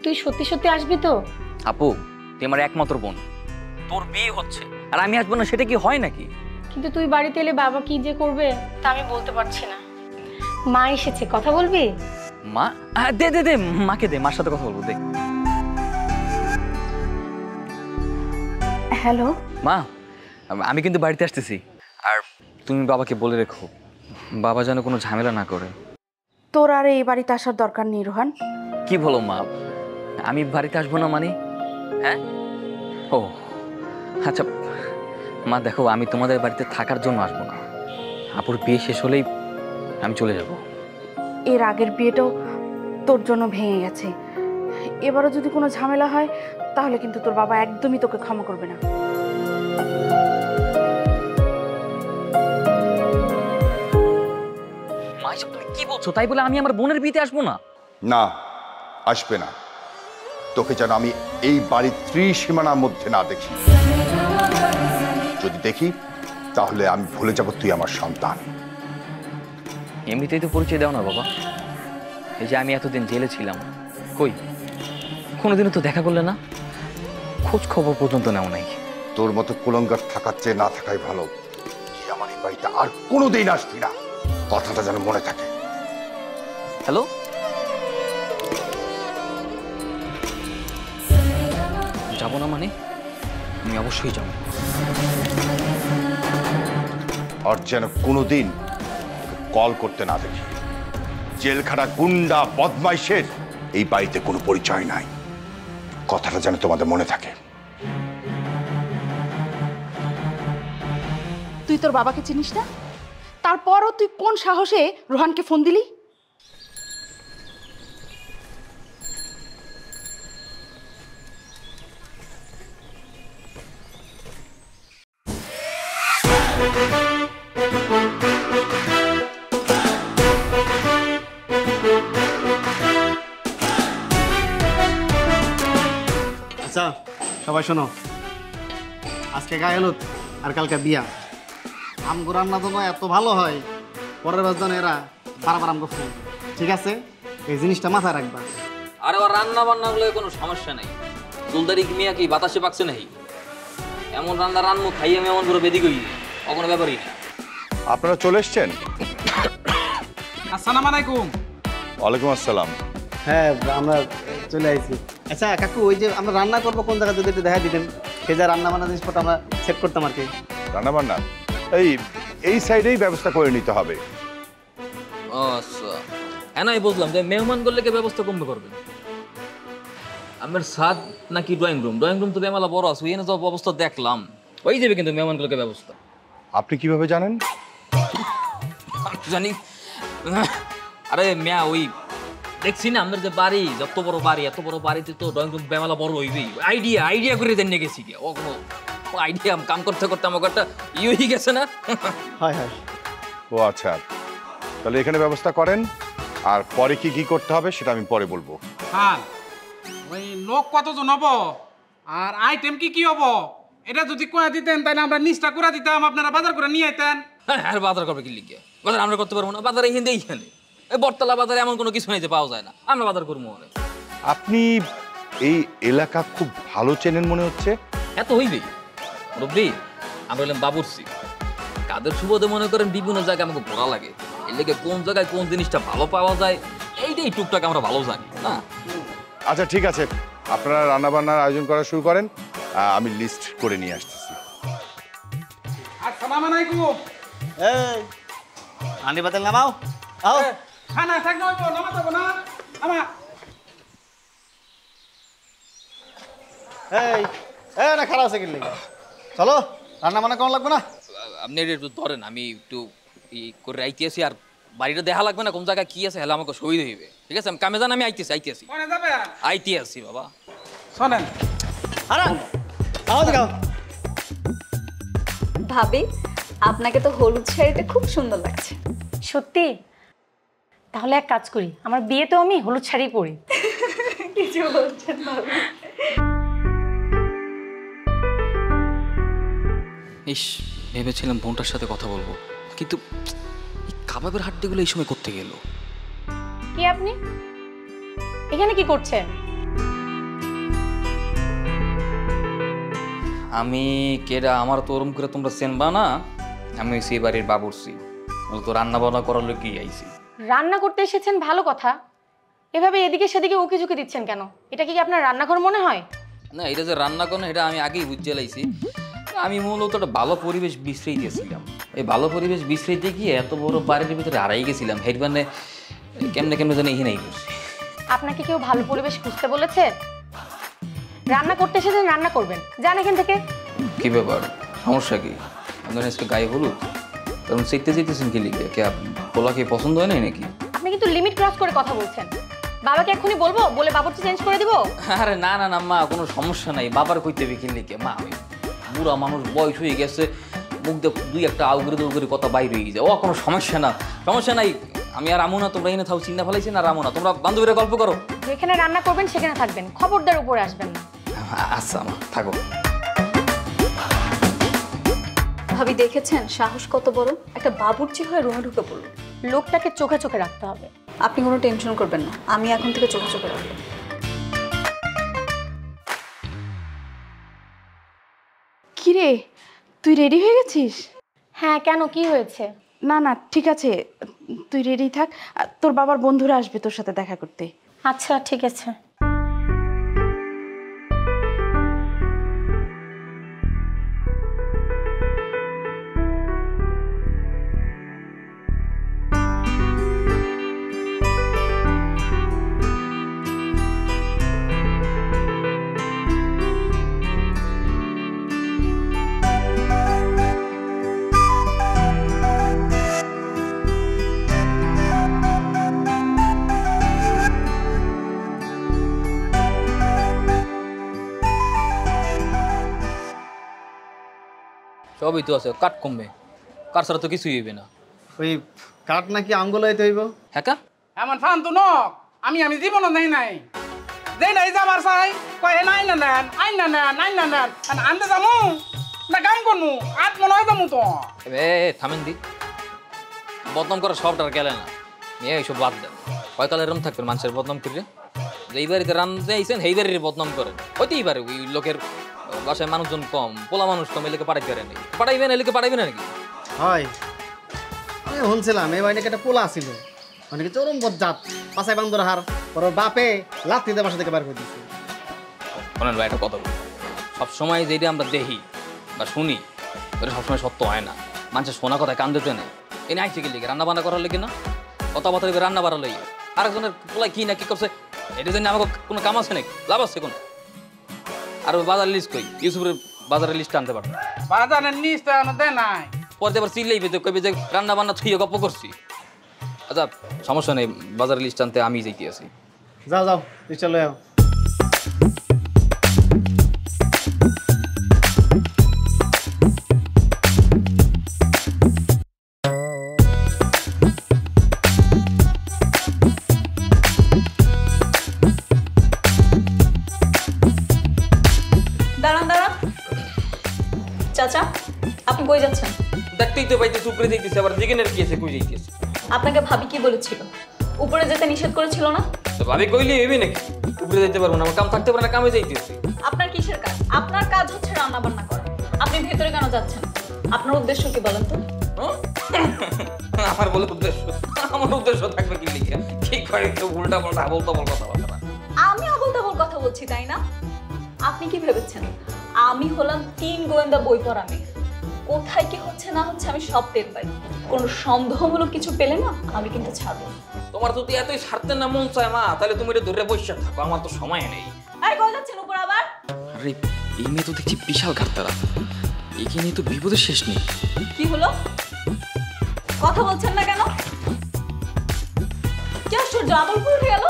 তুই সত্যি সত্যি আসবি তো? আপু, তুই আমার একমাত্র বোন, তোর বিয়ে হচ্ছে আর আমি আসবো না, সেটা কি হয় নাকি? কিন্তু তুই বাড়িতে এলে বাবা কি যে করবে তা আমি বলতে পারছি না। মা এসেছে, কথা বলবি? মা? দে দে দে, মাকে দে, মার সাথে কথা বলবো, দে। হ্যালো মা, আমি কিন্তু বাড়িতে আসতেছি, আর তুমি বাবাকে বলে রেখো বাবা যেন কোনো ঝামেলা না করে। তোর আর এই বাড়িতে আসার দরকার নেই রোহান। কি বলো মা, আমি বাড়িতে আসবো না মানে? হ্যাঁ, ও আচ্ছা মা, দেখো আমি তোমাদের বাড়িতে থাকার জন্য আসবো না, আপুর বিয়ে শেষ হলেই আমি চলে যাব। এর আগের বিয়েটাও তোর জন্য ভেঙে গেছে, এবারও যদি কোনো ঝামেলা হয় তাহলে কিন্তু তোর বাবা একদমই তোকে ক্ষমা করবে না। মা, এসব তুমি কি বলছো? তাই বলে আমি আমার বোনের বিয়েতে আসবো না? না, আসবে না। তোকে যেন আমি এই বাড়ির ত্রিসীমানার মধ্যে না দেখি। যদি দেখি তাহলে আমি ভুলে যাব তুই আমার সন্তান। এমনিতেই তো পরিচয় দাও না বাবা। এই যে আমি এতদিন জেলে ছিলাম, কই কোনোদিনও তো দেখা করলে না, খোঁজ খবর পর্যন্ত নেও নাই। তোর মতো কুলঙ্গার থাকার চেয়ে না থাকাই ভালো। তুই আমার এই বাড়িতে আর কোনোদিন আসবি না, কথাটা যেন মনে থাকে। হ্যালো, যাবো না মানে? আমি অবশ্যই যাবো। আর যেন কোনোদিন কল করতে না দেখি। জেলখানা গুন্ডা বদমাইশের এই বাড়িতে কোনো পরিচয় নাই, কথাটা যেন তোমাদের মনে থাকে। তুই তোর বাবাকে চিনিস না? তারপরও তুই কোন সাহসে রোহানকে ফোন দিলি? আচ্ছা সবাই শোনো, আজকে গায়ে হলুদ আর কালকে বিয়া। আমগো রান্না যেন এত ভালো হয়, পরের বার যেন এরা বারবার আমগো ফোন। ঠিক আছে, এই জিনিসটা মাথায় রাখবা। আরে ওর রান্না বান্না গুলো কোনো সমস্যা নাই, দুলদারি মিয়া কি বাতাসে পাকছে নাই? এমন রান্না রান্নু খাই আমি এমন করে বেদি কই, কোনো ব্যাপারই না। আপনারা চলে এসছেন? আসসালামু আলাইকুম। ওয়ালাইকুম আসসালাম। হ্যাঁ, আমরা চলে আইছি। আচ্ছা কাকু, ওই যে আমরা রান্না করবো কোন জায়গায় যদি একটু দেখা দিতেন, সে যা রান্না বান্না জিনিসপত্র আমরা সেট করতাম আর কি। রান্না বান্না এই সাইডেই ব্যবস্থা করে নিতে হবে। ও আচ্ছা, হ্যাঁ নাই বুঝলাম যে মেহমান করলে কে ব্যবস্থা কমবে করবেন? আমার সাদ নাকি ড্রয়িং রুম? ড্রয়িং রুম তো বেমালা বড় আছে, এনে সব অবস্থা দেখলাম, ওই দেবে কিন্তু মেহমানগুলোকে ব্যবস্থা। আপনি কিভাবে জানেন? জানি আরে মিয়া, ওই দেখছি না আমাদের যে বাড়ি, যত বড় বাড়ি, এত বড় বাড়িতে তো ড্রয়িং রুম বেমালা বড় হইবেই। আইডিয়া করে দেন নিয়ে গেছি গিয়া, ও কোনো আইডিয়া কাম করতে করতে আমার একটা হয়ে গেছে না। হয় হয়। ও আচ্ছা, তাহলে এখানে ব্যবস্থা করেন, আর পরে কি কি করতে হবে সেটা আমি পরে বলবো। হ্যাঁ, ওই লোক কতজন হবো আর আইটেম কি কি হবো এটা যদি কয়ে দিতেন তাহলে আমরা নিচটা করে দিতাম, আপনারা বাজার করে নিয়ে আইতেন। হ্যাঁ, বাজার করবে কি লিখে? বাজার আমরা করতে পারবো না? বাজার এইখানে এই বটতলা বাজারে এমন কোনো কিছু নেই যে পাওয়া যায় না, আমরা বাজার করবো মনে। আপনি এই এলাকা খুব ভালো চেনেন মনে হচ্ছে। এত হইবেই রব্বি, আমরা হলাম বাবুর্চি, কাদের সুবোধে মনে করেন বিভিন্ন জায়গায় আমাকে ঘোরা লাগে, এর লেগে কোন জায়গায় কোন জিনিসটা ভালো পাওয়া যায় এইটাই টুকটাক আমরা ভালো জানি না। আচ্ছা ঠিক আছে, আপনারা রান্না বান্নার আয়োজন করা শুরু করেন, আমি লিস্ট করে নিয়ে আসতেছি। আসসালামু আলাইকুম। এই আন্ডি বাতেল নামাও, আও খানা থাকলে হইবো, নামাজ হবো না আমার। এই না খারাপ আছে কিনলে, চলো রান্না বান্না করা লাগবে না। আপনি এটা একটু ধরেন, আমি একটু ই করে আইতেছি, আর বাড়িটা দেখা লাগবে না কোন জায়গায় কি আছে, হেলে আমাকে সুবিধা হইবে। ঠিক আছে, আমি কামে যান, আমি আইতেছি কোনে যাবে? আইতে আসি বাবা। শোনেন, ভাবি, আপনাকে তো হলুদ শাড়িতে খুব সুন্দর লাগছে। সত্যি? তাহলে এক কাজ করি, আমার বিয়েতেও আমি হলুদ শাড়ি পরি। কিছু বলছেন ভাবি? ইস, ভেবেছিলাম বোনটার সাথে কথা বলবো, কিন্তু কাবাবের হাড্ডিগুলো এই সময় করতে গেল। কি আপনি এখানে কি করছেন? আমি কেডা আমার তো ওরম করে তোমরা চেনবা না। আমি সেই বাড়ির বাবুর্চি, তো রান্না বান্না করার লোকই আইছি। রান্না করতে এসেছেন ভালো কথা, এভাবে এদিকে সেদিকে উকি ঝুঁকি দিচ্ছেন কেন? এটা কি আপনার রান্নাঘর মনে হয়? না, এটা যে রান্না করে এটা আমি আগেই বুঝে লাইছি। আমি মূলত একটা ভালো পরিবেশ বিশ্রাই দিয়েছিলাম। এই ভালো পরিবেশ বিশ্রাইতে গিয়ে এত বড় বাড়ির ভিতরে হারাই গেছিলাম। হেড মানে কেমনে কেমনে জানি এখানেই করছি। আপনাকে কেউ ভালো পরিবেশ খুঁজতে বলেছে? রান্না করতে এসেছেন, রান্না করবেন, যান এখান থেকে। কি ব্যাপার, সমস্যা কি? আপনার আজকে গায়ে হলুদ, কারণ শিখতে যেতেছেন কি লিখে? কে পোলাকে পছন্দ হয় নাই নাকি? আপনি কিন্তু লিমিট ক্রস করে কথা বলছেন। বাবাকে এক্ষুনি বলবো, বলে বাবুর্চি চেঞ্জ করে দিব? আরে না না না মা, কোনো সমস্যা নাই। বাবার কইতে বিকিন লিখে মা, ওই বুড়া মানুষ, বয়স হয়ে গেছে, মুখ দিয়ে দুই একটা আউগরে কথা বাইর হয়ে যায়। ও কোনো সমস্যা না, সমস্যা নাই। আমি আর আমু না, তোমরা এনে থাও, চিন্তা ফেলাইছি না। রামু না, তোমরা বান্ধবীরা গল্প করো। যেখানে রান্না করবেন সেখানে থাকবেন, খবরদার উপরে আসবেন না। আচ্ছা মা, থাকো। ভাবি দেখেছেন সাহস কত বড়, একটা বাবুর্চি হয়ে রুমে ঢুকে পড়লো। লোকটাকে চোখে চোখে রাখতে হবে। আপনি কোনো টেনশন করবেন না, আমি এখন থেকে চোখে চোখে রাখবো। কিরে, তুই রেডি হয়ে গেছিস? হ্যাঁ, কেন, কি হয়েছে? না না, ঠিক আছে, তুই রেডি থাক। তোর বাবার বন্ধুরা আসবে তোর সাথে দেখা করতে। আচ্ছা ঠিক আছে। সবই তো আছে, কাঠ কমবে, কার ছাড়া তো কিছুই হইবে না। ওই কাঠ নাকি আঙ্গুল হইতে হইব? হ্যাঁ কা এমন ফান্তু নক আমি জীবনও নেই নাই, যেই নাই যাবার চাই কয় নাই না নেন, আইন না নেন, আইন না নেন, আনতে যামু না কাম করমু, আট মনে হয় যামু তো। এ থামেন দি, বদনাম করা সবটার গেলে না, মেয়ে এইসব বাদ দেন। কয়কাল এরম থাকবেন মানুষের বদনাম করে? যে এই বাড়িতে রান্নাতে আইসেন সেই বাড়ির বদনাম করেন, হইতেই পারে ওই লোকের বাসায় মানুষজন কম, পোলা মানুষ কম, এলাকে পাঠাইতে পারে নাকি? পাঠাইবেন, এলাকে পাঠাইবেন নাকি? হয়, আমি শুনছিলাম এই বাড়িতে একটা পোলা ছিল, অনেকে চরম বজ্জাত, পাশায় বান্দর হার, ওর বাপে লাত্তিতে বাসা থেকে বার করে দিচ্ছে। শোনেন ভাই, একটা কথা বলি, সবসময় যেটা আমরা দেখি বা শুনি ওটা সবসময় সত্য হয় না। মানুষের শোনা কথায় কান দিতে নেই। এই নাই থেকে লিখে রান্না বান্না করার লেগে না, কথাবার্তা রান্না বাড়া লেগে আরেকজনের পোলায় কি না কি করছে এটা জন্য আমাকে কোনো কাম আছে নাকি? লাভ আছে কোনো? আর ওই বাজার লিস্ট কই, ইউসুফের বাজারের লিস্ট আনতে পারবে? বাজারের নিচটা দেয় নাই, পরে আবার চিল্লাইবে তো, কইবে যে রান্না বান্না থুইয়ে গপ্প করছি। আচ্ছা সমস্যা নেই, বাজারের লিস্ট আনতে আমি যাইতে আছি। যাও যাও, লিস্টটা লয়ে আও। দাঁড়ান দাঁড়ান, চাচা আপনি কই যাচ্ছেন? দেখতেই তো পাইতেছি উপরে যাইতেছে, আবার যেখানের কি আছে কই যাইতেছে। আপনাকে ভাবি কি বলেছিল? উপরে যেতে নিষেধ করেছিল না? তো ভাবি কইলে হইবে নাকি? উপরে যাইতে পারবো না, আমার কাম থাকতে পারে না, কামে যাইতেছে। আপনার কিসের কাজ? আপনার কাজ হচ্ছে রান্না বান্না করা। আপনি ভেতরে কেন যাচ্ছেন? আপনার উদ্দেশ্য কি বলেন তো? আমার বলে উদ্দেশ্য, আমার উদ্দেশ্য থাকবে কি লিখে? কি করে তো উল্টা পাল্টা বলতে বল কথা বলতে না। আমি অবলতাবল কথা বলছি তাই না? আপনি কি ভেবেছেন আমি হলাম 3 গোয়েন্দা বই পড়া মেয়ে? কোথায় কি হচ্ছে না হচ্ছে আমি সব টের পাই। কোনো সন্দেহমূলক কিছু পেলে না আমি কিন্তু ছাড়বো না। তোমার যদি এতই ছাড়তে না মন চায় মা, তাহলে তুমি এটা ধরে বসে থাকো, আমার তো সময় নেই। আরে কই যাচ্ছেন উপর আবার? আরে এই মেয়ে তো দেখছি বিশাল ঘাটতারা, একে নিয়ে তো বিপদের শেষ নেই। কি হলো? কথা বলছেন না কেন? কি আশ্চর্য, আবার ভুল হয়ে গেল।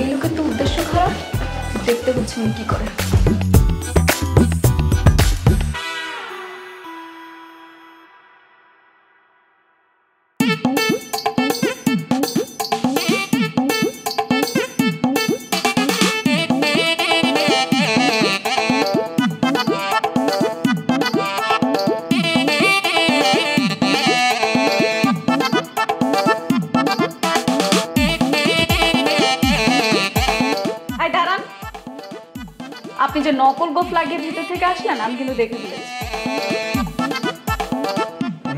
এই লোকের তো উদ্দেশ্য খারাপ, দেখতে হচ্ছে কি করে। আপনি আপনি যে নকল গোফ লাগিয়ে ভিতর থেকে আসলেন আমি কিন্তু দেখে ফেলেছি।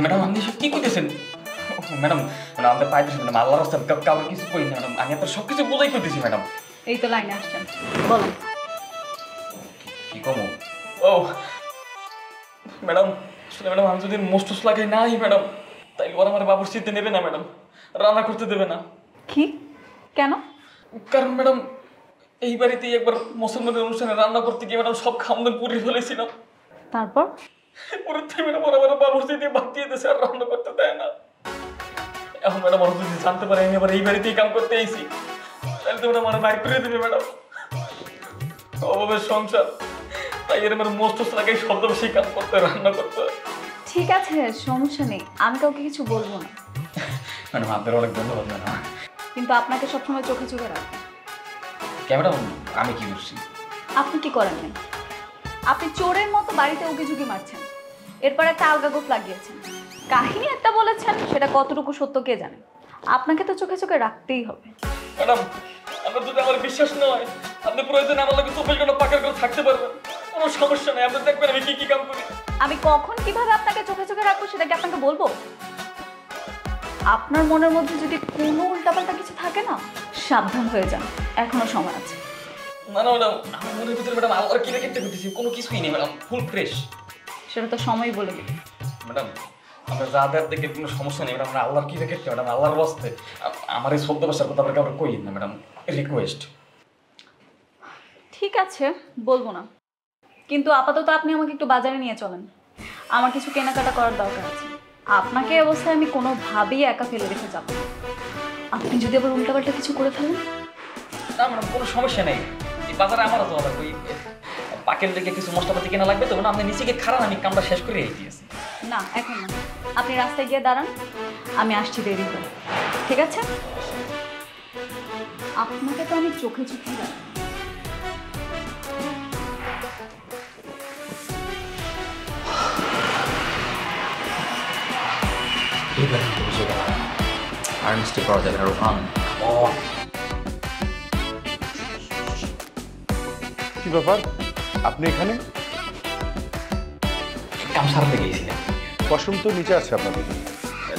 ম্যাডাম আপনি এসব কি করতেছেন? ম্যাডাম ম্যাডাম আমাদের পাইতেছি ম্যাডাম, আল্লাহর রাস্তায় কাউকে কিছু করি না ম্যাডাম, আমি আপনার সব কিছু বোঝাই করতেছি ম্যাডাম। এই তো লাইনে আসছেন, বলেন। কি কমো? ও ম্যাডাম, আসলে ম্যাডাম আমি যদি মোস্টস লাগাই নাই ম্যাডাম, তাইলে ওরা আমার বাবুর শীতে নেবে না ম্যাডাম, রান্না করতে দেবে না। কি? কেন? কারণ ম্যাডাম এই বাড়িতেই একবার মুসলমানের অনুষ্ঠানে রান্না করতে গিয়ে ম্যাডাম সব খামদান পুড়িয়ে ফেলেছিলাম। তারপর? পুরো ম্যাডাম ওরা আমার বাবুর শীতে বাদ দিয়ে দিয়েছে, আর রান্না করতে দেয় না। এখন ম্যাডাম ওরা যদি জানতে পারে আমি আবার এই বাড়িতেই কাম করতে আইছি, তাহলে তো ম্যাডাম আমার বাইর করে দেবে ম্যাডাম। অভাবের সংসার, তাই এর আমার মোস্টস লাগাই শব্দ বেশি কাম করতে, রান্না করতে। ঠিক আছে, সমস্যা নেই, আমি কাউকে কিছু বলবো না। ম্যাডাম আপনার অনেক ধন্যবাদ ম্যাডাম। কিন্তু আপনাকে সবসময় চোখে চোখে রাখবো। ম্যাডাম আমি কি করছি? আপনি কি করেন নাই? আপনি চোরের মতো বাড়িতে উকি ঝুঁকি মারছেন, এরপর একটা আলগা গোফ লাগিয়েছেন, কাহিনী একটা বলেছেন, সেটা কতটুকু সত্য কে জানে। আপনাকে তো চোখে চোখে রাখতেই হবে। ম্যাডাম আপনার যদি আমার বিশ্বাস নয়, আপনি প্রয়োজনে আমার লাগে 24 ঘন্টা পাকার করে থাকতে পারবেন, কোনো সমস্যা নেই। আপনি দেখবেন আমি কি কি কাম করি। আমি কখন কিভাবে আপনাকে চোখে চোখে রাখবো সেটা কি আপনাকে বলবো? আপনার মনের মধ্যে যদি কোনো উল্টাপাল্টা কিছু থাকে না, সাবধান হয়ে যান, এখনো সময় আছে। না না ম্যাডাম, আমার মনের ভিতরে ম্যাডাম আল্লাহর কি রেখে করতেছি, কোনো কিছুই নেই ম্যাডাম, ফুল ফ্রেশ। সেটা তো সময়ই বলে দেবে। ম্যাডাম আমরা যা দেওয়ার দেখে কোনো সমস্যা নেই ম্যাডাম, আমরা আল্লাহর কি রেখে ম্যাডাম, আল্লাহর বাস্তে আমার এই শব্দ ভাষার কথা আমরা কাউকে কই না ম্যাডাম, রিকোয়েস্ট। ঠিক আছে, বলবো না, কিন্তু আপাতত আপনি আমাকে একটু বাজারে নিয়ে চলেন, আমার কিছু কেনাকাটা করার দরকার আছে। আপনাকে এই অবস্থায় আমি কোনোভাবেই একা ফেলে রেখে যাব না। আপনি যদি আবার উল্টাপাল্টা কিছু করে ফেলেন? না ম্যাডাম কোনো সমস্যা নেই, এই বাজারে আমারও তো হবে, ওই পাকের লেগে কিছু মশলাপাতি কেনা লাগবে তো ম্যাডাম, আপনি নিচে গিয়ে খারাপ, আমি কামটা শেষ করে এই দিয়েছি। না এখন না, আপনি রাস্তায় গিয়ে দাঁড়ান, আমি আসছি দেরি করে, ঠিক আছে? আপনাকে তো আমি চোখে চোখে রাখি। আর মিস্টেক করা যাবে আরো কি ব্যাপার, আপনি এখানে? কাম সারতে গিয়েছিলাম। ওয়াশরুম তো নিচে আছে আপনাদের।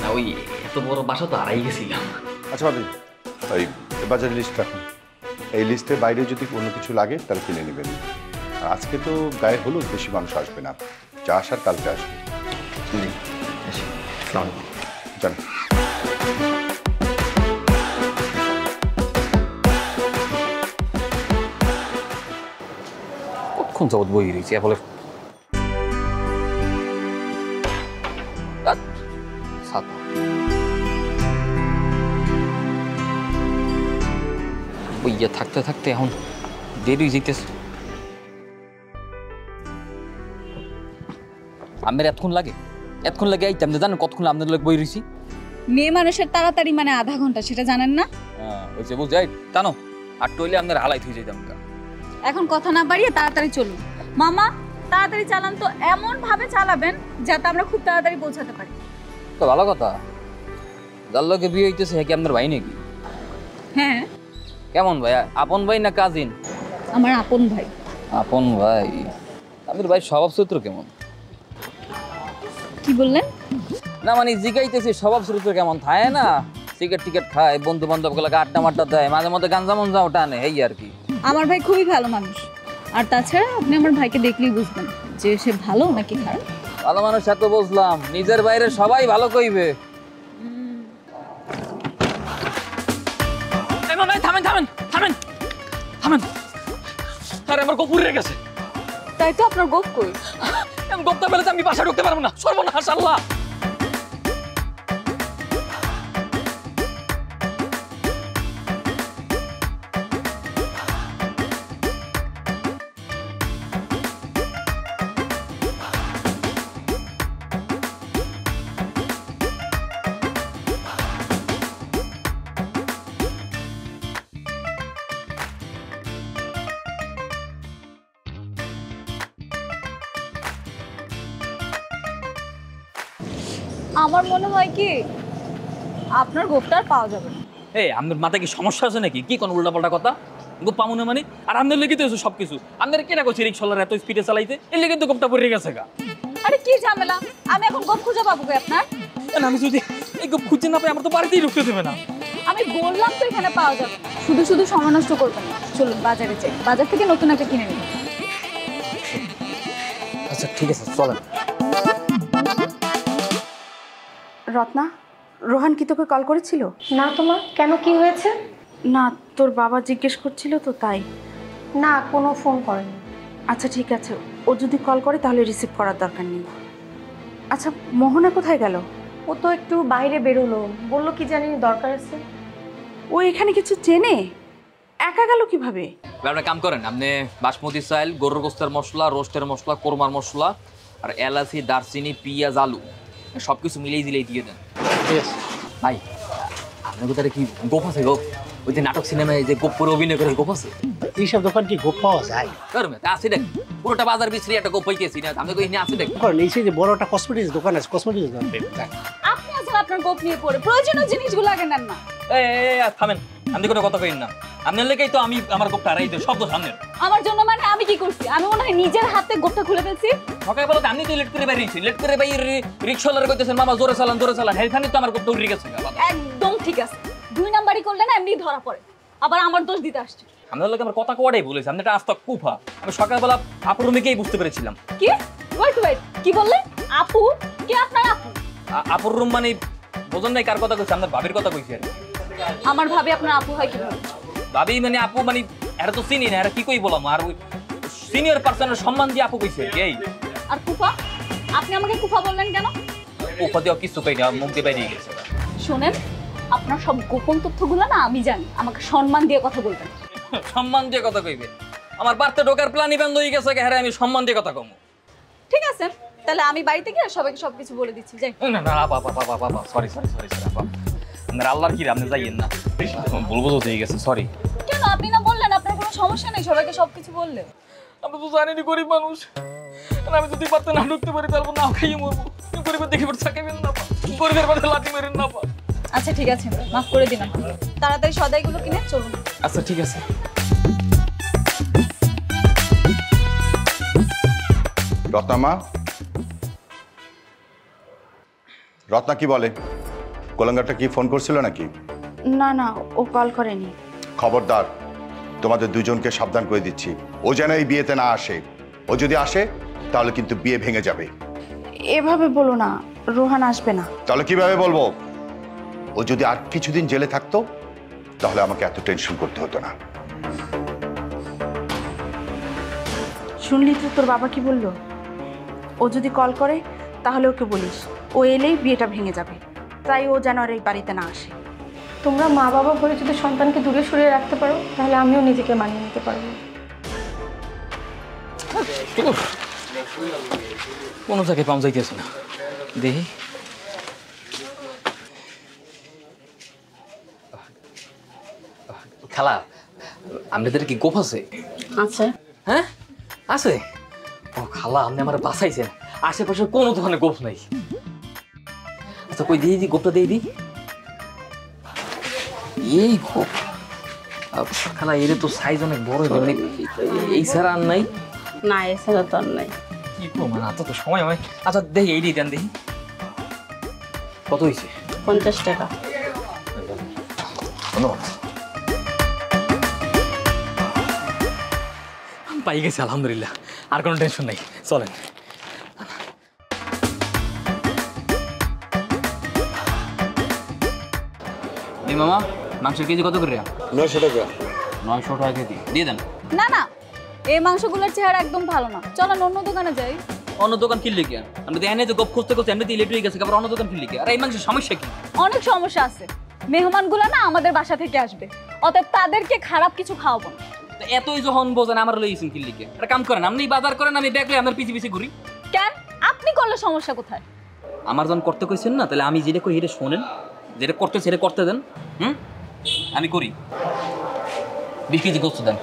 না ওই এত বড় বাসা তো আড়াই গেছিলাম। আচ্ছা ভাবি, ওই বাজারের লিস্ট রাখুন, এই লিস্টের বাইরে যদি কোনো কিছু লাগে তাহলে কিনে নেবেন। আর আজকে তো গায়ে হলুদ, বেশি মানুষ আসবে না, যা আসার কালকে আসবে। জি আসসালামু আলাইকুম। জান কখন যাবত বই রয়েছি বলে বইয়া থাকতে থাকতে এখন দেরি যেতেছে। আমার এতক্ষণ লাগে আইতাম জানেন কতক্ষণ আপনাদের লোক বই রয়েছি। মেয়ে মানুষের তাড়াতাড়ি মানে আধা ঘন্টা, সেটা জানেন না? হয়েছে বুঝাই জানো, আর টইলে আপনার হালাই থই যাইতাম। এখন কথা না বাড়িয়ে তাড়াতাড়ি চলুন। মামা তাড়াতাড়ি চালান তো, এমন ভাবে চালাবেন যাতে আমরা খুব তাড়াতাড়ি পৌঁছাতে পারি। তো ভালো কথা, যার লোকে বিয়ে হইতেছে হ্যাঁ কি আপনার ভাই নাকি? হ্যাঁ। কেমন ভাই, আপন ভাই না কাজিন? আমার আপন ভাই। আপন ভাই, আপনার ভাই স্বভাব চরিত্র কেমন? কি বললেন? না মানে জিগাইতেছি স্বভাব চরিত্র কেমন, থাকে না সিগারেট টিকেট খায়, বন্ধু বান্ধব গুলোকে আড্ডা মাড্ডা দেয়, মাঝে মধ্যে গাঞ্জা মঞ্জাও টানে, এই আর কি। আমার ভাই খুবই ভালো মানুষ, আর তাছাড়া আপনি আমার ভাইকে দেখলেই বুঝবেন যে সে ভালো নাকি খারাপ। ভালো মানুষ এত বুঝলাম, নিজের বাইরে সবাই ভালো কইবে। থামেন থামেন থামেন থামেন, আরে আমার গোপ উড়ে গেছে। তাই তো, আপনার গোপ কই? আমি গোপটা পেলেছি, আমি বাসায় ঢুকতে পারবো না, সর্বনাশ আল্লাহ। আমার মনে হয় কি আপনার গোপটা আর পাওয়া যাবে না। এই আপনার মাথায় কি সমস্যা আছে নাকি? কি কোন উল্টাপাল্টা কথা? গোপ পামু না মানে আর আপনার লেগে তো সব কিছু আপনার কেনা করছে রিক্সাওয়ালার এত স্পিডে চালাইতে এর লেগে তো গোপটা পড়ে গেছে গা। আরে কি ঝামেলা, আমি এখন গোপ খুঁজে পাবো কই আপনার? আমি যদি এই গোপ খুঁজে না পাই আমার তো বাড়িতেই ঢুকতে দেবে না। আমি বললাম তো এখানে পাওয়া যাবে না। শুধু শুধু সময় নষ্ট করবেন না, চলুন বাজারে যাই, বাজার থেকে নতুন একটা কিনে নিন। আচ্ছা ঠিক আছে চলেন। রত্না, রোহান কি তোকে কল করেছিল? না তোমার কেন, কি হয়েছে? না, তোর বাবা জিজ্ঞেস করছিল তো তাই। না, কোনো ফোন করেনি। আচ্ছা ঠিক আছে, ও যদি কল করে তাহলে রিসিভ করার দরকার নেই। আচ্ছা, মোহনা কোথায় গেল? ও তো একটু বাইরে বেরোলো, বললো কি জানি দরকার আছে। ও এখানে কিছু চেনে? একা গেল কিভাবে? আপনি কাম করেন, আপনি বাসমতি চাল, গরুর গোস্তের মশলা, রোস্টের মশলা, কোরমার মশলা আর এলাচি, দারচিনি, পেঁয়াজ, আলু সব কিছু মিলিয়ে দিলেই দিয়ে দেন। ভাই আপনার কোথায় কি গোপ আছে? গোপ ওই যে নাটক সিনেমায় যে গোপ করে অভিনয় করে গোপ আছে? এইসব দোকান কি গোপ পাওয়া যায়? আছে দেখ, পুরোটা বাজার বিচরি একটা গোপ পাইতেছি না, আপনি কই আছে দেখ। এই যে বড় একটা কসমেটিক্স দোকান আছে, কসমেটিক্স দোকান আপনি আসলে আপনার গোপ নিয়ে পড়ে প্রয়োজনীয় জিনিসগুলো আগে নেন না। থামেন, আপনি কোনো কথা কইন না। আপনার লেগেই তো আমি আমার গোপটা হারাই দিই, শব্দ সামনের। আমার জন্য মানে আমি কি করছি? আমি মনে হয় নিজের হাতে গোপটা খুলে ফেলছি। সকালবেলা আপনি তো লেট করে বেরিয়েছি, লেট করে বাইরে রিক্সাওয়ালার কইতেছেন মামা জোরে চালান জোরে চালান, এখানে তো আমার গোপটা উড়ে গেছে। একদম ঠিক আছে, 2 নাম্বারই করলে না এমনি ধরা পড়ে, আবার আমার দোষ দিতে আসছে। আপনার লোক আমার কথা কোয়াটাই বলেছে, আপনি একটা আস্তা কুফা। আমি সকালবেলা আপুর রুমিকেই বুঝতে পেরেছিলাম। কি? ওয়েট, কি বললেন? আপু? কে আপনার আপু? আপুর রুম মানে বোঝেন নাই কার কথা কইছে? আপনার ভাবির কথা কইছে। আমার ভাবি আপনার আপু হয় কিভাবে? ভাবি মানে আপু মানে এরা তো চিনি না, এরা কি কই বললাম। আর ওই সিনিয়র পার্সনের সম্মান দিয়ে আপু কইছে এই। আর কুফা? আপনি আমাকে কুফা বললেন কেন? কুফা দিয়ে কিছু কই না, মুখ দিয়ে বেরিয়ে গেছে। শুনেন, আপনার সব গোপন তথ্যগুলো না আমি জানি, আমাকে সম্মান দিয়ে কথা বলবেন। সম্মান দিয়ে কথা কইবে? আমার বাড়িতে ঢোকার প্ল্যানই বন্ধ হয়ে গেছে, হ্যাঁ আমি সম্মান দিয়ে কথা কম। ঠিক আছে, তাহলে আমি বাড়িতে গিয়ে সবাইকে সবকিছু বলে দিচ্ছি। যাই। না না বাবা সরি আপা, আপনার আল্লাহর কি আপনি যাইয়েন না, বলবো তো হয়ে গেছে, সরি। কেন? আপনি না বললেন আপনার কোনো সমস্যা নেই, সবাইকে সবকিছু বললে। আমরা তো জানিনি গরিব মানুষ, আমি যদি পারতে না ঢুকতে পারি তাহলে না খাইয়ে মরবো। গরিবের দেখে থাকবেন না, গরিবের বাড়িতে লাঠি মেরেন না। আচ্ছা ঠিক আছে, মাফ করে দিলাম। তাড়াতাড়ি সদাইগুলো কিনে চলুন। আচ্ছা ঠিক আছে। রত্নামা, রত্না কি বলে? কোলাঙ্গারটা কি ফোন করছিল নাকি? না না, ও কল করেনি। খবরদার, তোমাদের দুজনকে সাবধান করে দিচ্ছি, ও যেন এই বিয়েতে না আসে। ও যদি আসে তাহলে কিন্তু বিয়ে ভেঙে যাবে। এভাবে বলো না, রোহান আসবে না। তাহলে কিভাবে বলবো? ও যদি আর কিছুদিন জেলে থাকতো তাহলে আমাকে এত টেনশন করতে হতো না। শুনলি তো তোর বাবা কি বললো? ও যদি কল করে তাহলে ওকে বলিস ও এলেই বিয়েটা ভেঙে যাবে, তাই ও যেন আর এই বাড়িতে না আসে। তোমরা মা বাবা হয়ে যদি সন্তানকে দূরে সরিয়ে রাখতে পারো তাহলে আমিও নিজেকে মানিয়ে নিতে পারবো। কোনো জায়গায় পাম যাইতেছে না, দেখি। খালা, আপনাদের কি গোপ আছে? আচ্ছা। হ্যাঁ আছে? ও খালা, আপনি আমার বাঁচাইছেন, আশেপাশে কোনো দোকানে গোপ নাই। আচ্ছা কই দিয়ে দিই, গোপটা দিয়ে দিই। এই গোপ খালা, এর তো সাইজ অনেক বড়, এই ছাড়া আর নাই? না, এছাড়া তো আর নাই। কি প্রমাণ? এত তো সময় হয়। আচ্ছা দেখি এই দেন, দেখি কত হয়েছে। 50 টাকা। পাই গেছে আলহামদুলিল্লাহ, আর কোনো টেনশন নাই, চলেন। এই মামা, মাংসের কেজি কত করে? 900 টাকা। 900 টাকা কেজি দিয়ে দেন। না না, এই মাংসগুলোর চেহারা একদম ভালো না, চলেন অন্য দোকানে যাই। অন্য দোকান কিনলে কি? আমি তো এনে তো গপ খুঁজতে খুঁজতে এমনিতে লেট হয়ে গেছে, আবার অন্য দোকান কিনলে কি? আর এই মাংসের সমস্যা কি? অনেক সমস্যা আছে, মেহমানগুলো না আমাদের বাসা থেকে আসবে, অতএব তাদেরকে খারাপ কিছু খাওয়াবো না। এতই যখন বোঝেন আমার লইছেন কিনলে কি? একটা কাম করেন, আপনি বাজার করেন, আমি দেখলে আপনার পিছে পিছে ঘুরি। কেন? আপনি করলে সমস্যা কোথায়? আমার যখন করতে কইছেন না, তাহলে আমি যেটা কই এটা শোনেন, যেটা করতে সেটা করতে দেন। আমি করি। 20 কেজি গোস্ত দেন।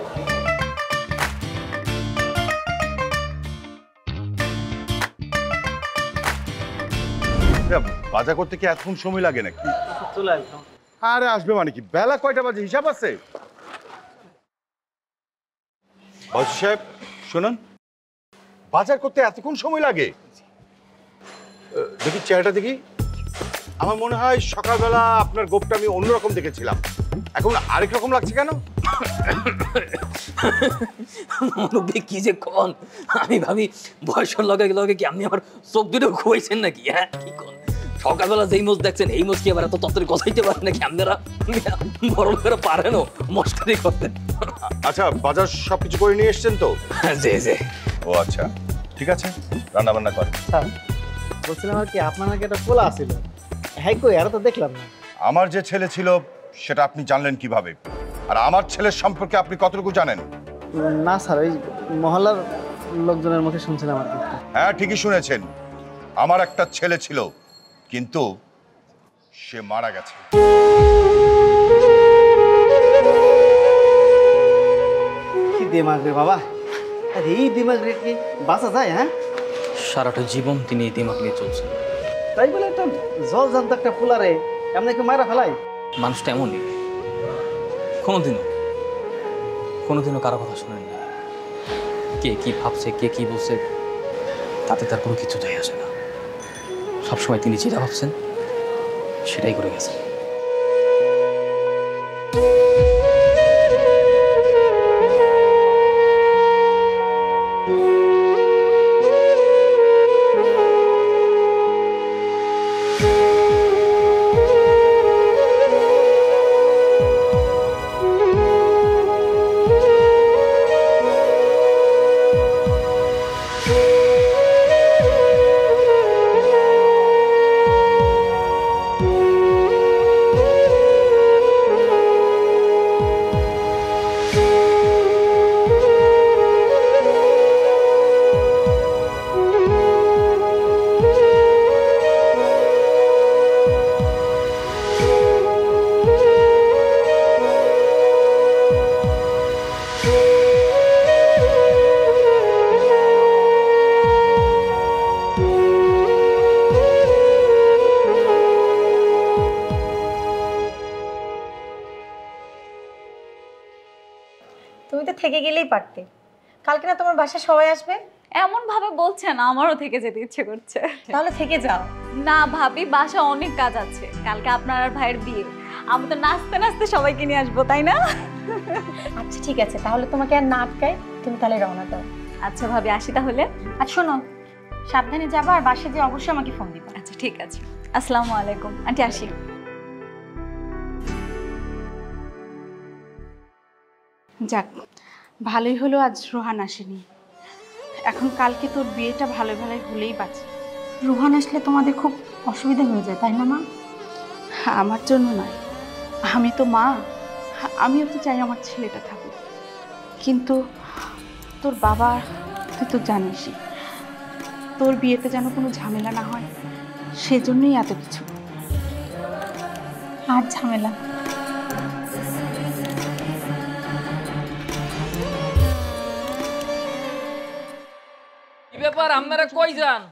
বাজার করতে কি এতক্ষণ সময় লাগে নাকি? আরে আসবে মানে কি, বেলা কয়টা বাজে হিসাব আছে? বস সাহেব শুনুন, বাজার করতে এতক্ষণ সময় লাগে? দেখি চেহারাটা দেখি। আমার মনে হয় সকালবেলা আপনার গোপটা আমি অন্যরকম দেখেছিলাম, এখন আরেক রকম লাগছে কেন? মুরব্বী কি যে কোন, আমি ভাবি বয়সের লগে লগে কি আপনি আমার চোখ দুটো খুয়াইছেন নাকি? হ্যাঁ কি কোন, সকালবেলা যেই মোজ দেখছেন এই মোজ কি আবার এত তত্ত্বের কথাইতে পারেন নাকি? আপনারা বড় করে পারেনও মস্কারি করতেন। আচ্ছা, বাজার সবকিছু করে নিয়ে এসছেন তো? জি জি। ও আচ্ছা, ঠিক আছে, রান্না বান্না করেন। বলছিলাম আর কি, আপনার নাকি একটা পোলা আছিল, হ্যাঁ কই আর তো দেখলাম না। আমার যে ছেলে ছিল সেটা আপনি জানলেন কিভাবে? আর আমার ছেলের সম্পর্কে আপনি কতটুকু জানেন? না স্যার, ওই মহল্লার লোকজনের মুখে শুনছিলাম আর কি। হ্যাঁ ঠিকই শুনেছেন, আমার একটা ছেলে ছিল, কিন্তু সে মারা গেছে। কি দিমাগ রে বাবা, আর এই দিমাগ রে কি বাঁচা যায়? হ্যাঁ, সারাটা জীবন তিনি এই দিমাগ নিয়ে চলছেন। তাই বলে একটা জল জানতো একটা পোলারে এমনি কেউ মারা ফেলাই? মানুষটা এমনই, কোনোদিনও কারো কথা শোনেন না। কে কি ভাবছে, কে কি বলছে, তাতে তার কোনো কিছু যায় আসে না। সবসময় তিনি যেটা ভাবছেন সেটাই করে গেছেন। তুমি তো থেকে গেলেই পারতে। কালকে না তোমার বাসায় সবাই আসবে? এমন ভাবে বলছেন আমারও থেকে যেতে ইচ্ছে করছে। তাহলে থেকে যাও। না ভাবি, বাসা অনেক কাজ আছে, কালকে আপনার আর ভাইয়ের বিয়ে, আমি তো নাচতে নাচতে সবাইকে নিয়ে আসবো, তাই না? আচ্ছা ঠিক আছে, তাহলে তোমাকে আর না আটকাই, তুমি তাহলে রওনা দাও। আচ্ছা ভাবি, আসি তাহলে। আর শোনো, সাবধানে যাবা, আর বাসায় যে অবশ্যই আমাকে ফোন দিবা। আচ্ছা ঠিক আছে, আসসালামু আলাইকুম আন্টি, আসি। যাক, ভালোই হলো আজ রোহান আসেনি। এখন কালকে তোর বিয়েটা ভালো ভালোই হলেই বাঁচে। রোহান আসলে তোমাদের খুব অসুবিধা হয়ে যায়, তাই না মা? আমার জন্য নয়, আমি তো মা, আমিও তো চাই আমার ছেলেটা থাকুক। কিন্তু তোর বাবা, তুই তো জানিসই, তোর বিয়েতে যেন কোনো ঝামেলা না হয়, সেজন্যই এত কিছু। আর ঝামেলা? কি ব্যাপার, আপনারা কই যান?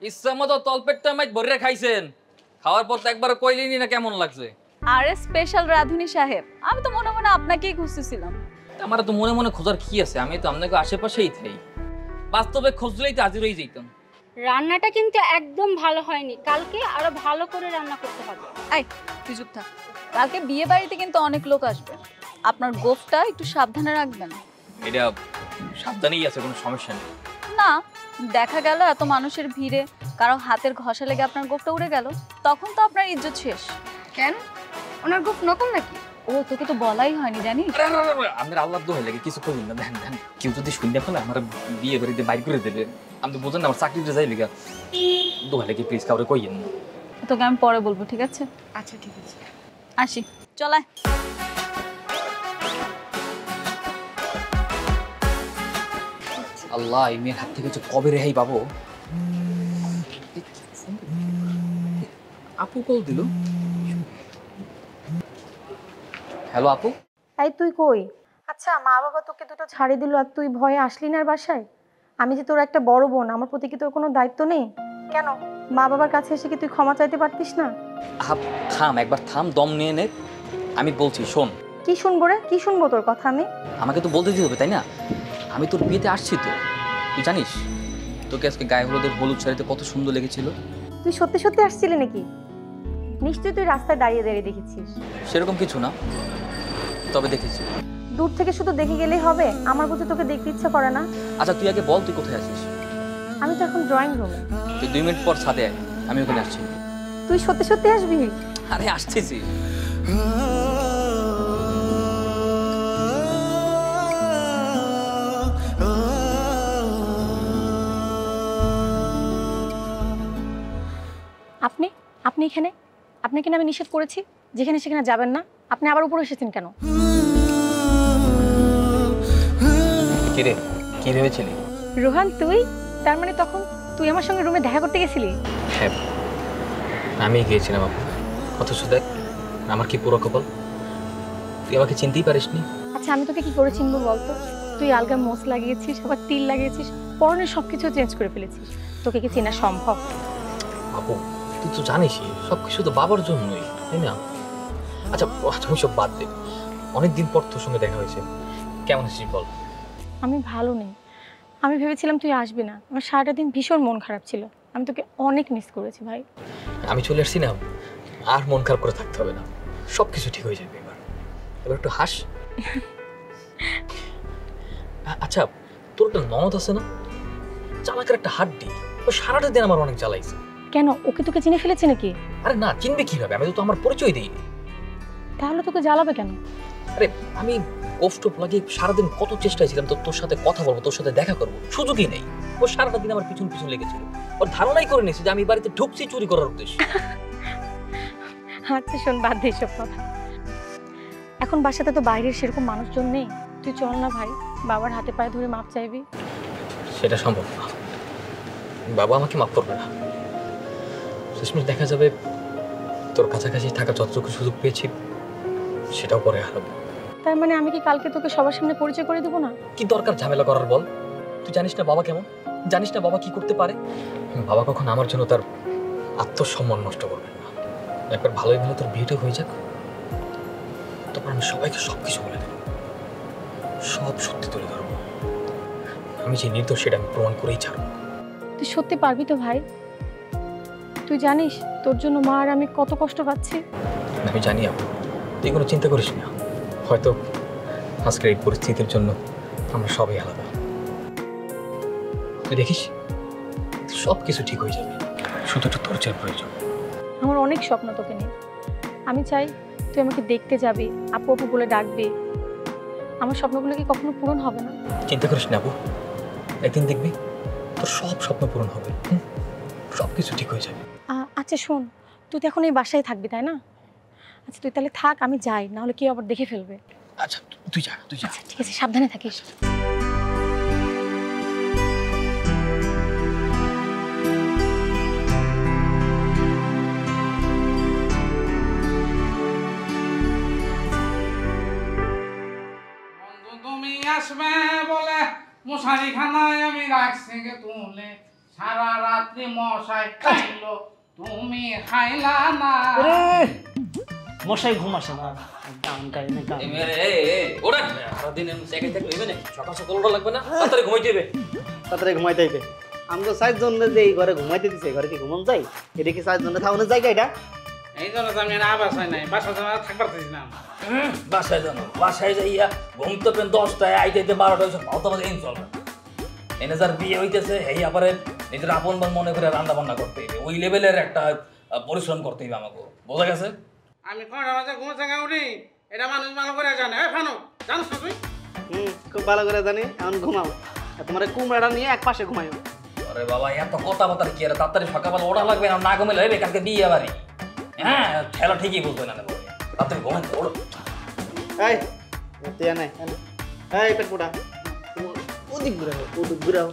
ইচ্ছা মতো তলপেটটা মাইক ভরে খাইছেন, খাওয়ার পর তো একবার কইলেনি না কেমন লাগছে? আরে স্পেশাল রাধুনী সাহেব, আমি তো মনে মনে আপনাকেই খুঁজতেছিলাম। আমার তো মনে মনে খোঁজার কি আছে, আমি তো আপনাকে আশেপাশেই থাই, বাস্তবে খুঁজলেই তো হাজির হয়ে যেতাম। রান্নাটা কিন্তু একদম ভালো হয়নি, কালকে আরো ভালো করে রান্না করতে হবে। এই তুই চুপ থাক, কালকে বিয়ে বাড়িতে কিন্তু অনেক লোক আসবে, আপনার গোফটা একটু সাবধানে রাখবেন। এটা সাবধানেই আছে, কোনো সমস্যা নেই। না, দেখা গেল এত মানুষের ভিড়ে কারো হাতের ঘষা লেগে আপনার গোফটা উড়ে গেল, তখন তো আপনার ইজ্জত শেষ। কেন, ওনার গোফ নতুন নাকি? ও তোকে তো বলাই হয়নি জানিস। আপনার আল্লাহ দোহাই লাগে কিছু করবেন না, দেখেন দেখেন কেউ যদি শুনতে ফেলে আমার বিয়ে বাড়িতে বাইর করে দেবে, আমি তো বোঝেন না আমার চাকরিতে যাইবে গা, দোহাই লাগে প্লিজ কাউরে কইয়েন না। তোকে আমি পরে বলবো, ঠিক আছে? আচ্ছা ঠিক আছে, আসি, চলায়। আল্লাহ, এই মেয়ের হাত থেকে যে কবে রেহাই পাবো। আপু কল দিল। হ্যালো আপু। এই তুই কই? আচ্ছা, মা বাবা তোকে দুটো ছাড়ি দিল আর তুই ভয়ে আসলি না বাসায়? আমি যে তোর একটা বড় বোন, আমার প্রতি কি তোর কোনো দায়িত্ব নেই? কেন মা বাবার কাছে এসে কি তুই ক্ষমা চাইতে পারতিস না? থাম, একবার থাম, দম নিয়ে নে। আমি বলছি শোন। কি শুনবো রে? কি শুনবো তোর কথা আমি? আমাকে তো বলতে দিতে হবে তাই না? আমি তোর বিয়েতে আসছি তো, তুই জানিস তোকে আজকে গায়ে হলুদের হলুদ শাড়িতে কত সুন্দর লেগেছিল। তুই সত্যি সত্যি আসছিলি নাকি? নিশ্চয়ই তুই রাস্তায় দাঁড়িয়ে দাঁড়িয়ে দেখেছিস। সেরকম কিছু না, তবে দেখেছি। দূর থেকে শুধু দেখে গেলেই হবে? আমার বুঝি তোকে দেখতে ইচ্ছা করে না? আচ্ছা তুই আগে বল তুই কোথায় আছিস? আমি তো এখন ড্রয়িং রুমে। তুই 2 মিনিট পর ছাদে আয়, আমি ওখানে আসছি। তুই সত্যি সত্যি আসবি? আরে আসতেছি। আপনি আপনি এখানে? আপনি কিনা আমি নিষেধ করেছি যেখানে সেখানে যাবেন না, আপনি আবার উপরে এসেছেন কেন? কিরে কি ভেবেছিলি? রোহান তুই? তার মানে তখন তুই আমার সঙ্গে রুমে দেখা করতে গেছিলি? হ্যাঁ আমি গিয়েছিলাম আপু, অথচ দেখ আমার কি পুরো কপাল, তুই আমাকে চিনতেই পারিসনি। আচ্ছা আমি তোকে কি করে চিনবো বলতো? তুই আলগা মোচ লাগিয়েছিস, আবার তিল লাগিয়েছিস, পরনের সবকিছু চেঞ্জ করে ফেলেছিস। তোকে কি চেনা সম্ভব? আপু তুই তো জানিসই সব কিছু তো বাবার জন্যই, তাই না? আচ্ছা তুমি সব বাদ দে, অনেকদিন পর তোর সঙ্গে দেখা হয়েছে, কেমন আছিস বল? আমি ভালো নেই। আমি ভেবেছিলাম তুই আসবি না, আমার সারাটা দিন ভীষণ মন খারাপ ছিল। আমি তোকে অনেক মিস করেছি ভাই। আমি চলে আসছি না, আর মন খারাপ করে থাকতে হবে না, সব কিছু ঠিক হয়ে যাবে এবার। এবার একটু হাস। আচ্ছা তোর একটা ননদ আছে না, চালাকের একটা হাড্ডি, ও সারাটা দিন আমার অনেক জ্বালাইছে। কেন, ওকে তোকে চিনে ফেলেছে নাকি? আরে না, চিনবে কিভাবে, আমি তো আমার পরিচয় দিইনি। তাহলে তোকে জ্বালাবে কেন? আরে আমি কষ্ট লাগিয়ে সারাদিন কত চেষ্টায় ছিলাম তোর সাথে কথা বলবো, তোর সাথে দেখা করবো, সুযোগই নেই। ও সারাটা দিন আমার পিছন পিছন লেগেছিল, ওর ধারণাই করে নিয়েছে যে আমি বাড়িতে ঢুকছি চুরি করার উদ্দেশ্যে। আচ্ছা শোন, বাদ দে এসব কথা। এখন বাসাতে তো বাইরের সেরকম মানুষজন নেই, তুই চল না ভাই, বাবার হাতে পায়ে ধরে মাপ চাইবি। সেটা সম্ভব না, বাবা আমাকে মাফ করবে না। শেষমেশ দেখা যাবে তোর কাছাকাছি থাকা যতটুকু সুযোগ পেয়েছি সেটাও পরে হারাবো। তার মানে আমি কি কালকে তোকে সবার সামনে পরিচয় করে দেবো না? কি দরকার ঝামেলা করার বল? তুই জানিস না বাবা কেমন, জানিস না বাবা কি করতে পারে। বাবা কখন আমার জন্য তার আত্মসম্মান নষ্ট করবেন না। একবার ভালোই ভালো তোর বিয়েটা হয়ে যাক, তারপর আমি সবাইকে সব কিছু বলে দেবো, সব সত্যি তুলে ধরবো। আমি যে নির্দোষ সেটা আমি প্রমাণ করেই ছাড়বো। তুই সত্যি পারবি তো ভাই? তুই জানিস তোর জন্য মা আর আমি কত কষ্ট পাচ্ছি। আমি জানি আপু, তুই কোনো চিন্তা করিস না, হয়তো আজকের এই পরিস্থিতির জন্য আমরা সবাই আলাদা। তুই দেখিস সব কিছু ঠিক হয়ে যাবে, শুধু একটু ধৈর্যের প্রয়োজন। আমার অনেক স্বপ্ন তোকে নিয়ে। আমি চাই তুই আমাকে দেখতে যাবি, আপু আপু বলে ডাকবি। আমার স্বপ্নগুলো কি কখনো পূরণ হবে না? চিন্তা করিস না আপু, একদিন দেখবি তোর সব স্বপ্ন পূরণ হবে, সব কিছু ঠিক হয়ে যাবে। আচ্ছা শোন, তুই তো এখন এই বাসায় থাকবি তাই না? আচ্ছা তুই তাহলে থাক, আমি যাই, না হলে কেউ আবার দেখে ফেলবে। আচ্ছা তুই যা, তুই যা। আচ্ছা ঠিক আছে, সাবধানে থাকিস। তুমি আসবে বলে মশারি খানায় আমি রাখছি গে তুলে, সারা রাত্রি মশাই খাইলো তুমি খাইলা না। মশাই ঘুম আসে না, সকাল সকাল ওটা লাগবে না, তাড়াতাড়ি ঘুমাইতে হবে। তাড়াতাড়ি ঘুমাইতে হইবে। আমাকে 4 জনে যে এই ঘরে ঘুমাইতে দিছে, ঘরে কি ঘুমন যাই? এটা কি 4 জনে থাকানোর জায়গা এটা? এই জন্য তো আমি আর বাসায় নাই, বাসা থাকবার চাইছি না। বাসায় জানো, বাসায় যাইয়া ঘুম তো পেন 10টায়, আইতে 12টা হয়েছে, ভালো তো এই চলবে। এনে যার বিয়ে হইতেছে এই আবারে নিজের আপন মনে করে রান্না বান্না করতে হবে, ওই লেভেলের একটা পরিশ্রম করতে হবে আমাকে, বোঝা গেছে? আমি কয়টা বাজে ঘুম থেকে উঠি এটা মানুষ ভালো করে জানে। ফানো জানিস না তুই? খুব ভালো করে জানি। এখন ঘুমাও, তোমার কুমড়াটা নিয়ে এক পাশে ঘুমাইও। আরে বাবা এত কথা বাতার কি, তাড়াতাড়ি সকালবেলা ওটা লাগবে না, না ঘুমাইলে হবে কালকে বিয়ে বাড়ি। হ্যাঁ ঠেলা ঠিকই বুঝবে না বলে, তাড়াতাড়ি ঘুমাই ওড়ো। এই তুই আনে এই পেট পোড়া, ওদিক ঘুরাও, ওদিক ঘুরাও।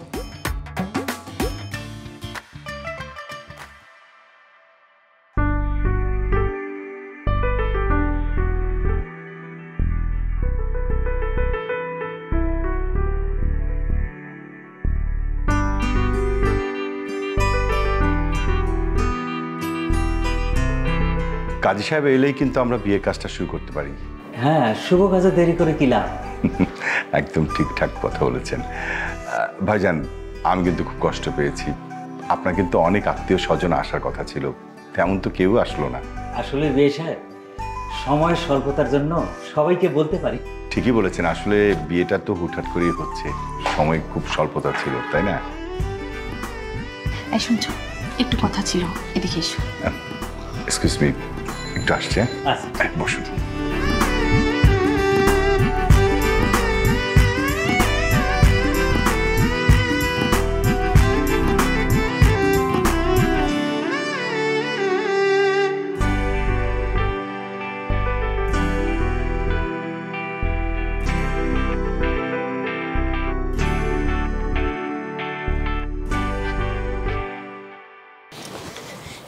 কাজী সাহেব এলেই কিন্তু আমরা বিয়ের কাজটা শুরু করতে পারি। হ্যাঁ, শুভ কাজে দেরি করে কি লাভ? একদম ঠিকঠাক কথা বলেছেন। ভাইজান, আমি কিন্তু খুব কষ্ট পেয়েছি। আপনার কিন্তু অনেক আত্মীয় স্বজন আসার কথা ছিল, তেমন তো কেউ আসলো না। আসলে বিয়ে সাহেব, সময় স্বল্পতার জন্য সবাইকে বলতে পারি। ঠিকই বলেছেন, আসলে বিয়েটা তো হুটহাট করেই হচ্ছে, সময় খুব স্বল্পতা ছিল, তাই না? এই শুনছো, একটু কথা ছিল, এদিকে এসো। এক্সকিউজ মি, একটু আসছে। আচ্ছা, বসুন।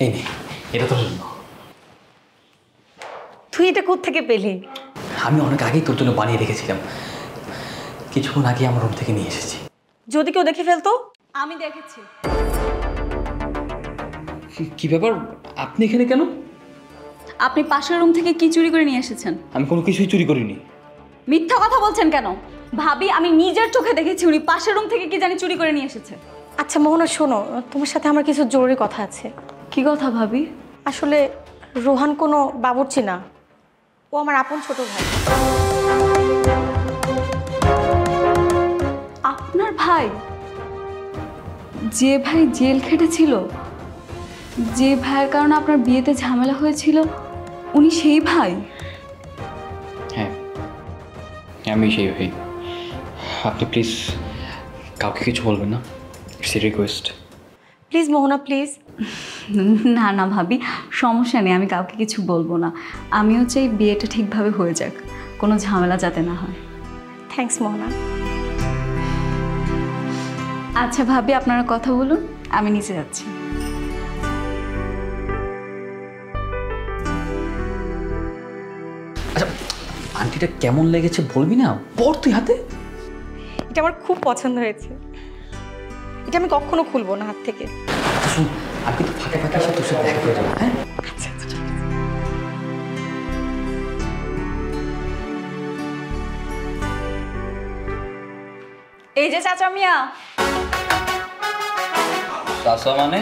এই নে, এটা তোর জন্য। তুই এটা কোত্থেকে পেলি? আমি অনেক আগেই তোর জন্য বানিয়ে রেখেছিলাম, কিছুক্ষণ আগে আমার রুম থেকে নিয়ে এসেছি। যদি কেউ দেখে ফেলতো? আমি দেখেছি। কি ব্যাপার, আপনি এখানে কেন? আপনি পাশের রুম থেকে কি চুরি করে নিয়ে এসেছেন? আমি কোনো কিছুই চুরি করিনি। মিথ্যা কথা বলছেন কেন? ভাবি, আমি নিজের চোখে দেখেছি উনি পাশের রুম থেকে কি জানি চুরি করে নিয়ে এসেছে। আচ্ছা মোহনা, শোনো, তোমার সাথে আমার কিছু জরুরি কথা আছে। কি কথা ভাবি? আসলে রোহান কোনো বাবুর্চি না, ও আমার আপন ছোট ভাই। আপনার ভাই? যে ভাই জেল খেটেছিল, যে ভাইয়ের কারণে আপনার বিয়েতে ঝামেলা হয়েছিল, উনি সেই ভাই? হ্যাঁ, আমি সেই ভাই। আপনি প্লিজ কাউকে কিছু বলবেন না, it's a request. Please Mohona, please. না না ভাবি, সমস্যা নেই, আমি কাউকে কিছু বলবো না। আমিও চাই বিয়েটা ঠিকভাবে হয়ে যাক, কোনো ঝামেলা যাতে না হয়। থ্যাঙ্কস মোহনা। আচ্ছা ভাবি, আপনারা কথা বলুন, আমি নিচে যাচ্ছি। আচ্ছা, আন্টিটা কেমন লেগেছে বলবি না? পর তুই হাতে। এটা আমার খুব পছন্দ হয়েছে, এটা আমি কখনো খুলবো না হাত থেকে। আচ্ছা শুন, আমি কিন্তু ফাঁকে ফাঁকে এসে তোর সাথে দেখা করে যাবো, হ্যাঁ? আচ্ছা আচ্ছা। এই যে চাচা মিয়া। চাচা মানে?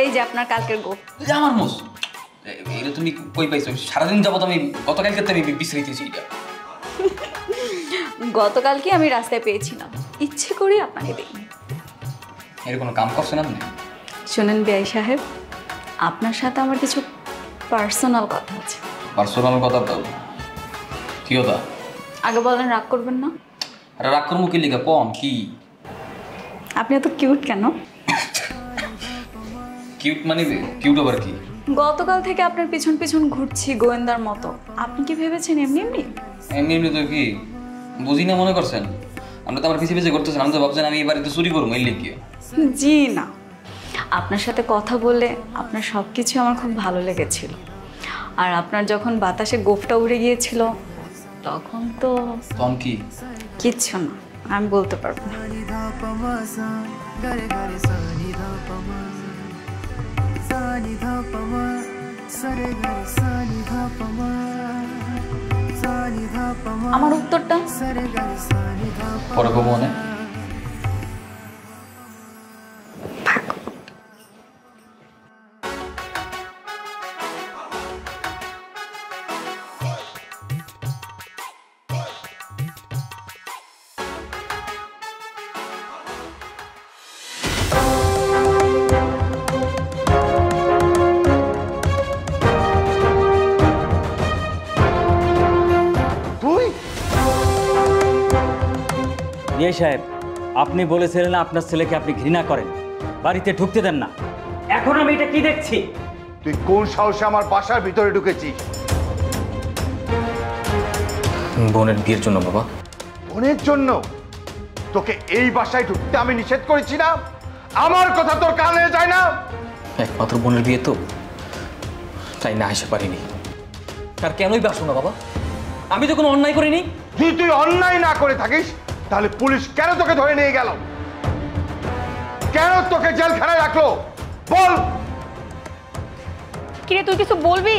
এই যে আপনার কালকের গোপ। আমার মোস, এটা তুমি কই পাইছো? সারাদিন যাবত আমি গতকালকে আমি বিশ্রাইতেছি। এটা গতকালকে আমি রাস্তায় পেয়েছিলাম, ইচ্ছে করে আপনাকে দিই। এর কোনো কাম করছেন আপনি? শোনেন বিআই সাহেব, আপনার সাথে আমার কিছু পার্সোনাল কথা আছে। পার্সোনাল কথা? কি কথা? আগে বলেন, রাগ করবেন না? আরে রাগ করবো কি লিখা, কম কি? আপনি এত কিউট কেন? কিউট মানে? কিউট আবার কি? গতকাল থেকে আপনার পিছন পিছন ঘুরছি গোয়েন্দার মতো। আপনি কি ভেবেছেন এমনি এমনি? এমনি এমনি তো কি বুঝি না মনে করছেন? আমরা তো আমার পিছিয়ে পিছিয়ে করতেছেন, আমি তো ভাবছেন আমি এই বাড়িতে চুরি করবো, এই লিখিয়ে। জি না, আপনার সাথে কথা বলে আপনার সব কিছু আমার খুব ভালো লেগেছিল। আর আপনার যখন বাতাসে গোফটা উড়ে গিয়েছিল তখন তো কি? কিচ্ছু না, আমি বলতে পারবো না। আমার উত্তরটা পরে কব মনে। বিয়ে সাহেব, আপনি বলেছিলেন আপনার ছেলেকে আপনি ঘৃণা করেন, বাড়িতে ঢুকতে দেন না। এখন আমি এটা কি দেখছি? তুই কোন সাহসে আমার বাসার ভিতরে ঢুকেছিস? বোনের বিয়ের জন্য বাবা। বোনের জন্য? তোকে এই বাসায় ঢুকতে আমি নিষেধ করেছি না? আমার কথা তোর কানে যায় না? একমাত্র বোনের বিয়ে তো, তাই না এসে পারিনি। আর কেনই বাসো না বাবা? আমি তো কোনো অন্যায় করিনি। যদি তুই অন্যায় না করে থাকিস তাহলে পুলিশ কেন তোকে ধরে নিয়ে গেল? কেন তোকে জেলখানায় রাখলো বল? কিরে, তুই কিছু বলবি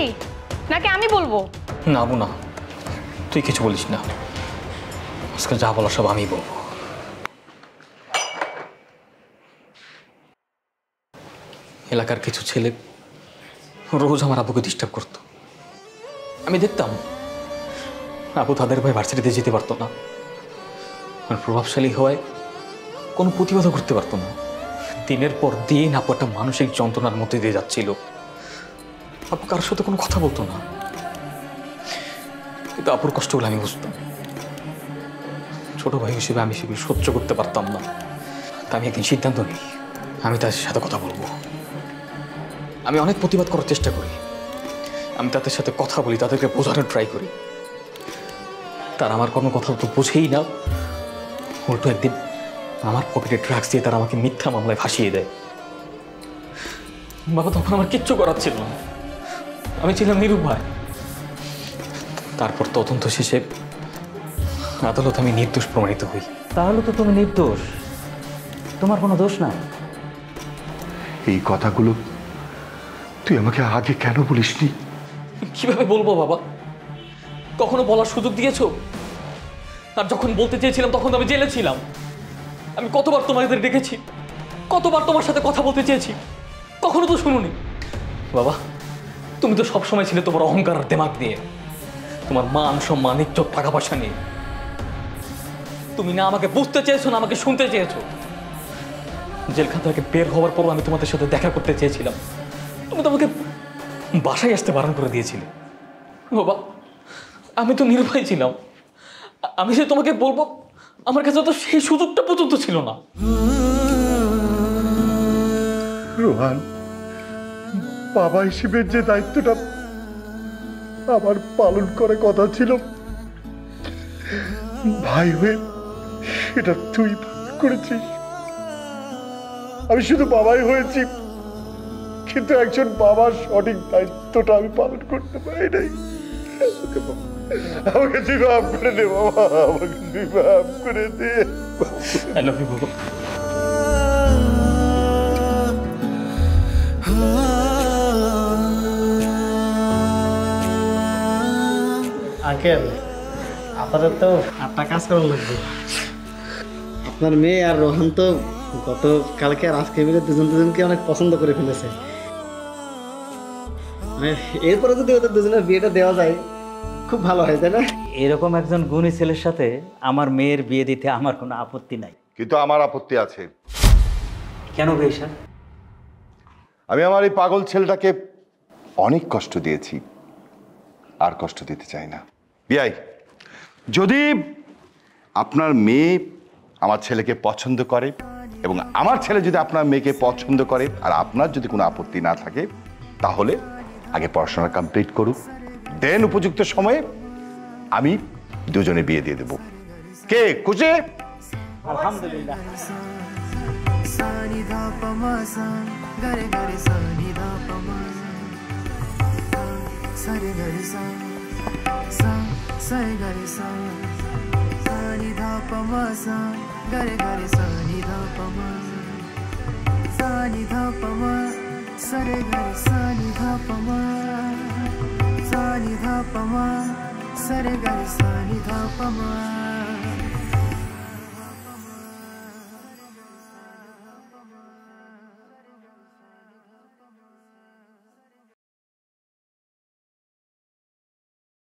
নাকি আমি বলবো? না বোনা, তুই কিছু বলিস না। আজকে যা বলা সব আমি বলবো। এলাকার কিছু ছেলে রোজ আমার আব্বুকে ডিস্টার্ব করত। আমি দেখতাম আব্বু তাদের ভাই ভার্সিটিতে যেতে পারতো না, আর প্রভাবশালী হওয়ায় কোনো প্রতিবাদও করতে পারতো না। দিনের পর দিন আব্বু একটা মানসিক যন্ত্রণার মধ্যে দিয়ে যাচ্ছিল। আব্বু কারোর সাথে কোনো কথা বলতো না, কিন্তু আব্বুর কষ্টগুলো আমি বুঝতাম। ছোট ভাই হিসেবে আমি সেগুলো সহ্য করতে পারতাম না। তা আমি একদিন সিদ্ধান্ত নিই আমি তাদের সাথে কথা বলবো। আমি অনেক প্রতিবাদ করার চেষ্টা করি, আমি তাদের সাথে কথা বলি, তাদেরকে বোঝানোর ট্রাই করি। তারা আমার কোনো কথা তো বোঝেই না, উল্টো একদিন আমার পকেটে ড্রাগস দিয়ে তারা আমাকে মিথ্যা মামলায় ফাঁসিয়ে দেয়। বাবা তখন আমার কিচ্ছু করার ছিল না, আমি ছিলাম নিরুপায়। তারপর তদন্ত শেষে আদালত আমি নির্দোষ প্রমাণিত হই। তাহলে তো তুমি নির্দোষ, তোমার কোনো দোষ নাই। এই কথাগুলো তুই আমাকে আগে কেন বলিসনি? কিভাবে বলবো বাবা, কখনো বলার সুযোগ দিয়েছো? আর যখন বলতে চেয়েছিলাম তখন তো আমি জেলে ছিলাম। আমি কতবার তোমাদের ডেকেছি, কতবার তোমার সাথে কথা বলতে চেয়েছি, কখনো তো শুনুনি। বাবা তুমি তো সবসময় ছিলে তোমার অহংকার আর দেমাগ দিয়ে, তোমার মান সম্মান ইজ্জত টাকা পয়সা নিয়ে। তুমি না আমাকে বুঝতে চেয়েছো না আমাকে শুনতে চেয়েছো। জেলখানা থেকে বের হওয়ার পরও আমি তোমাদের সাথে দেখা করতে চেয়েছিলাম, তুমি তো আমাকে বাসায় আসতে বারণ করে দিয়েছিলে। বাবা আমি তো নির্ভয় ছিলাম, আমি যে তোমাকে বলবো আমার কাছে তো সেই সুযোগটা পর্যন্ত ছিল না। রোহান, বাবা হিসেবে যে দায়িত্বটা আমার পালন করে কথা ছিল, ভাই হয়ে সেটা তুই পালন করেছিস। আমি শুধু বাবাই হয়েছি, কিন্তু একজন বাবার সঠিক দায়িত্বটা আমি পালন করতে পারি নাই। আমাকে তুই মাফ করে দে বাবা, আমাকে তুই মাফ করে দে। I love you, বাবা। আঙ্কেল, আপনাদের তো একটা কাজ করা লাগবে। আপনার মেয়ে আর রোহান তো গতকালকে আর আজকে মিলে দুজনকে অনেক পছন্দ করে ফেলেছে। মানে এরপরে যদি ওদের দুজনের বিয়েটা দেওয়া যায় খুব ভালো হয়, তাই না? এরকম একজন গুণী ছেলের সাথে আমার মেয়ের বিয়ে দিতে আমার কোনো আপত্তি নাই। কিন্তু আমার আপত্তি আছে। কেন ভাই স্যার? আমি আমার এই পাগল ছেলেটাকে অনেক কষ্ট দিয়েছি, আর কষ্ট দিতে চাই না। বিআই, যদি আপনার মেয়ে আমার ছেলেকে পছন্দ করে এবং আমার ছেলে যদি আপনার মেয়েকে পছন্দ করে আর আপনার যদি কোনো আপত্তি না থাকে, তাহলে আগে পড়াশোনা কমপ্লিট করুক, দেন উপযুক্ত সময়ে আমি দুজনে বিয়ে দিয়ে দেব। কে খুশি? আলহামদুলিল্লাহ। Sare gari sa ni dha pa ma